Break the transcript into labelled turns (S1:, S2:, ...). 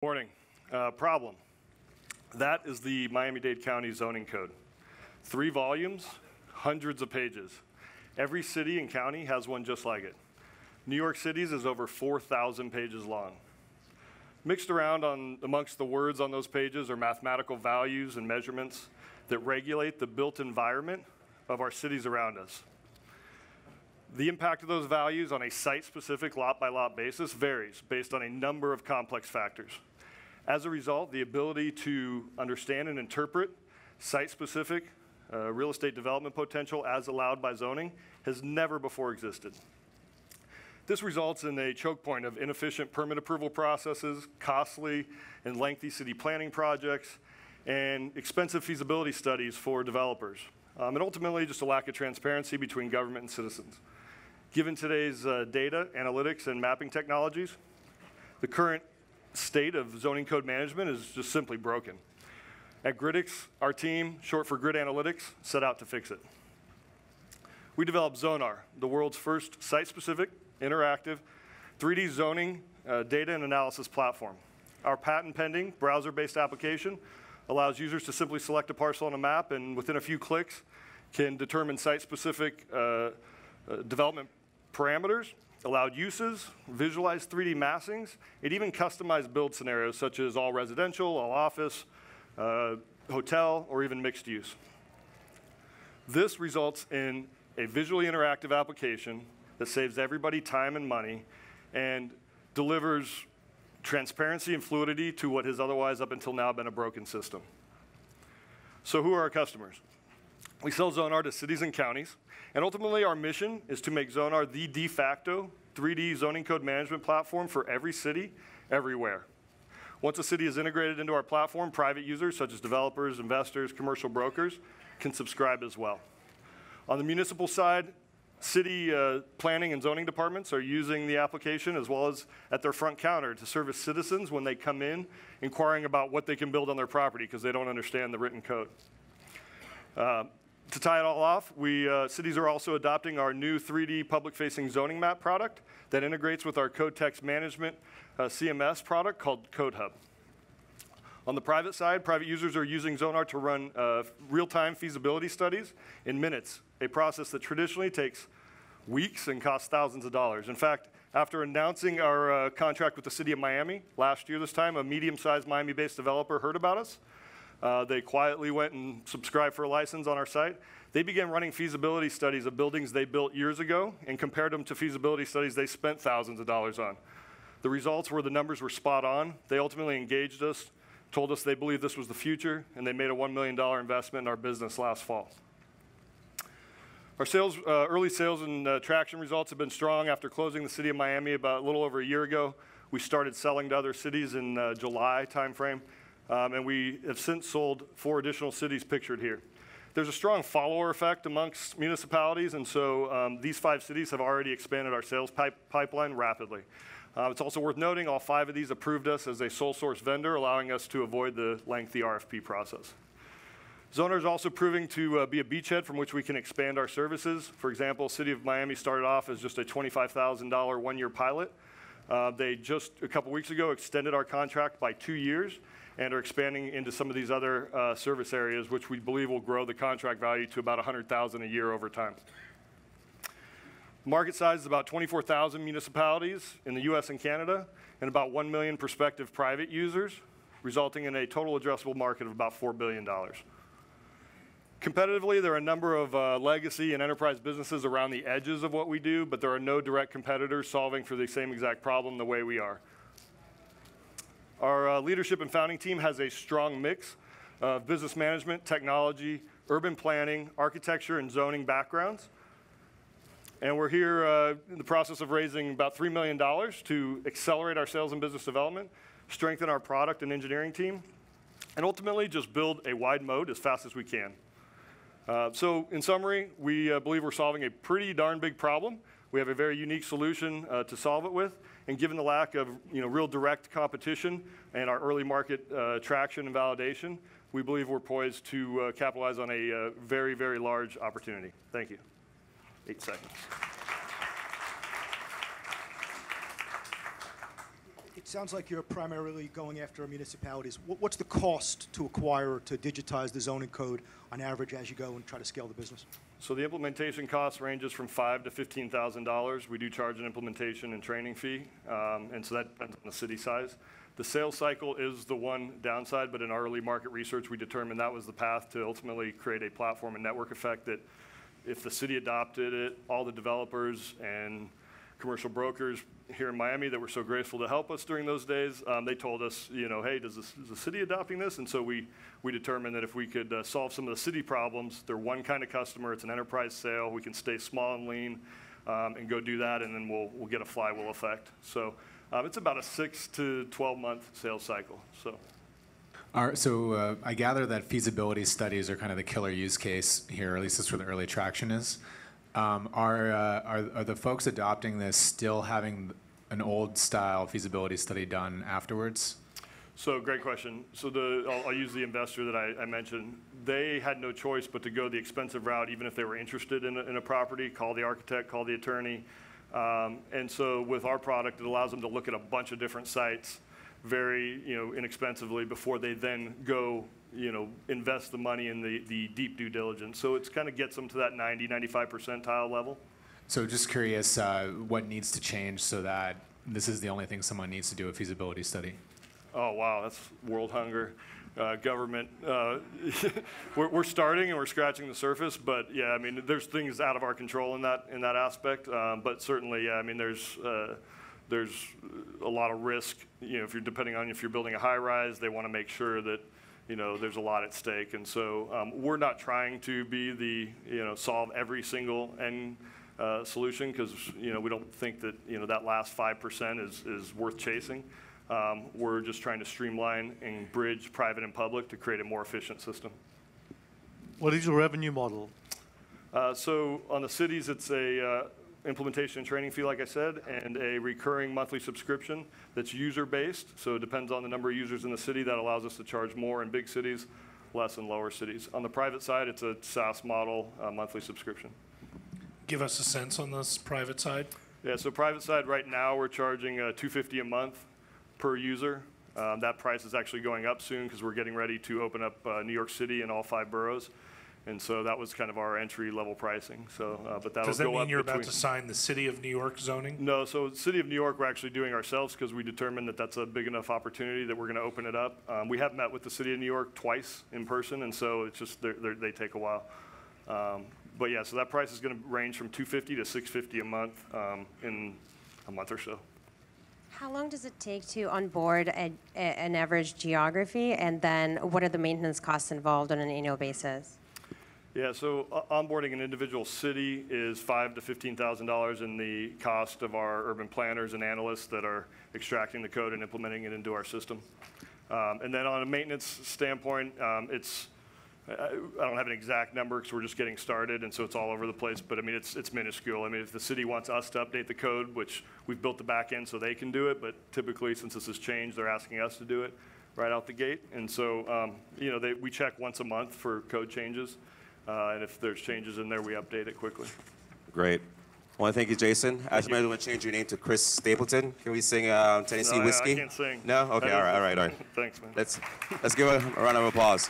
S1: Morning. Problem. That is the Miami-Dade County zoning code. 3 volumes, hundreds of pages. Every city and county has one just like it. New York City's is over 4,000 pages long. Mixed around amongst the words on those pages are mathematical values and measurements that regulate the built environment of our cities around us. The impact of those values on a site-specific lot-by-lot basis varies based on a number of complex factors. As a result, the ability to understand and interpret site-specific real estate development potential as allowed by zoning has never before existed. This results in a choke point of inefficient permit approval processes, costly and lengthy city planning projects, and expensive feasibility studies for developers, and ultimately just a lack of transparency between government and citizens. Given today's data, analytics, and mapping technologies, the current state of zoning code management is just simply broken. At Gridics, our team, short for Grid Analytics, set out to fix it. We developed Zonar, the world's first site-specific, interactive, 3D zoning data and analysis platform. Our patent-pending, browser-based application allows users to simply select a parcel on a map and within a few clicks can determine site-specific development parameters, allowed uses, visualize 3D massings, and even customize build scenarios such as all residential, all office, hotel, or even mixed use. This results in a visually interactive application that saves everybody time and money and delivers transparency and fluidity to what has otherwise up until now been a broken system. So who are our customers? We sell Zonar to cities and counties, and ultimately our mission is to make Zonar the de facto 3D zoning code management platform for every city, everywhere. Once a city is integrated into our platform, private users such as developers, investors, commercial brokers can subscribe as well. On the municipal side, city planning and zoning departments are using the application as well as at their front counter to service citizens when they come in inquiring about what they can build on their property because they don't understand the written code. To tie it all off, cities are also adopting our new 3D public-facing zoning map product that integrates with our code text management CMS product called CodeHub. On the private side, private users are using Zonar to run real-time feasibility studies in minutes, a process that traditionally takes weeks and costs thousands of dollars. In fact, after announcing our contract with the city of Miami last year this time, a medium-sized Miami-based developer heard about us. They quietly went and subscribed for a license on our site. They began running feasibility studies of buildings they built years ago and compared them to feasibility studies they spent thousands of dollars on. The results were the numbers were spot on. They ultimately engaged us, told us they believed this was the future, and they made a $1 million investment in our business last fall. Our early sales and traction results have been strong. After closing the city of Miami about a little over a year ago, we started selling to other cities in July timeframe, and we have since sold 4 additional cities pictured here. There's a strong follower effect amongst municipalities, and so these 5 cities have already expanded our sales pipeline rapidly. It's also worth noting all 5 of these approved us as a sole source vendor, allowing us to avoid the lengthy RFP process. Zonar is also proving to be a beachhead from which we can expand our services. For example, City of Miami started off as just a $25,000 1-year pilot. They just a couple weeks ago extended our contract by 2 years and are expanding into some of these other service areas, which we believe will grow the contract value to about $100,000 a year over time. Market size is about 24,000 municipalities in the US and Canada, and about 1 million prospective private users, resulting in a total addressable market of about $4 billion. Competitively, there are a number of legacy and enterprise businesses around the edges of what we do, but there are no direct competitors solving for the same exact problem the way we are. Our leadership and founding team has a strong mix of business management, technology, urban planning, architecture, and zoning backgrounds. And we're here in the process of raising about $3 million to accelerate our sales and business development, strengthen our product and engineering team, and ultimately just build a wide moat as fast as we can. So in summary, we believe we're solving a pretty darn big problem. We have a very unique solution to solve it with, and given the lack of real direct competition and our early market traction and validation, we believe we're poised to capitalize on a very, very large opportunity. Thank you. 8 seconds.
S2: It sounds like you're primarily going after municipalities. What's the cost to acquire, to digitize the zoning code on average as you go and try to scale the business?
S1: So the implementation cost ranges from $5,000 to $15,000. We do charge an implementation and training fee, and so that depends on the city size. The sales cycle is the one downside, but in our early market research, we determined that was the path to ultimately create a platform and network effect that if the city adopted it, all the developers and commercial brokers here in Miami that were so graceful to help us during those days, they told us, you know, hey, is the city adopting this? And so we determined that if we could solve some of the city problems, they're one kind of customer, it's an enterprise sale, we can stay small and lean and go do that, and then we'll get a flywheel effect. So it's about a 6 to 12 month sales cycle.
S3: So I gather that feasibility studies are kind of the killer use case here, or at least that's where the early traction is. Are the folks adopting this still having an old style feasibility study done afterwards?
S1: So great question. So I'll use the investor that I mentioned. They had no choice but to go the expensive route, even if they were interested in a property, call the architect, call the attorney. And so with our product, it allows them to look at a bunch of different sites very, inexpensively before they then go, invest the money in the deep due diligence. So it's kind of gets them to that 90, 95 percentile level.
S3: So just curious, what needs to change so that this is the only thing someone needs to do a feasibility study?
S1: Oh, wow, that's world hunger, government. We're starting and we're scratching the surface, but yeah, I mean, there's things out of our control in that aspect. But certainly, yeah, I mean, there's a lot of risk. If you're building a high rise, they want to make sure that there's a lot at stake. And so we're not trying to be the solve every single end solution, because we don't think that that last 5% is worth chasing. We're just trying to streamline and bridge private and public to create a more efficient system.
S4: What is your revenue model?
S1: So on the cities, it's a implementation and training fee, like I said, and a recurring monthly subscription that's user-based. So it depends on the number of users in the city. That allows us to charge more in big cities, less in lower cities. On the private side, it's a SaaS model, monthly subscription.
S4: Give us a sense on this private side.
S1: Yeah, so private side right now, we're charging $250 a month per user. That price is actually going up soon because we're getting ready to open up New York City and all 5 boroughs. And so that was kind of our entry-level pricing. So, but that'll go up.
S4: Does that mean you're about to sign the City of New York zoning?
S1: No, so City of New York we're actually doing ourselves because we determined that that's a big enough opportunity that we're going to open it up. We have met with the City of New York twice in person, and so it's just they take a while. But yeah, so that price is going to range from $250 to $650 a month in a month or so.
S5: How long does it take to onboard an average geography, and then what are the maintenance costs involved on an annual basis?
S1: Yeah, so onboarding an individual city is $5,000 to $15,000 in the cost of our urban planners and analysts that are extracting the code and implementing it into our system. And then on a maintenance standpoint, I don't have an exact number because we're just getting started, and so it's all over the place. But I mean, it's minuscule. I mean, if the city wants us to update the code, which we've built the back end so they can do it, but typically since this has changed, they're asking us to do it right out the gate. And so, we check once a month for code changes. And if there's changes in there, we update it quickly.
S6: Great. I want to thank you, Jason. As you might want to change your name to Chris Stapleton. Can we sing Tennessee Whiskey?
S1: I can't sing.
S6: No? Okay, all right.
S1: Thanks, man.
S6: Let's give a round of applause.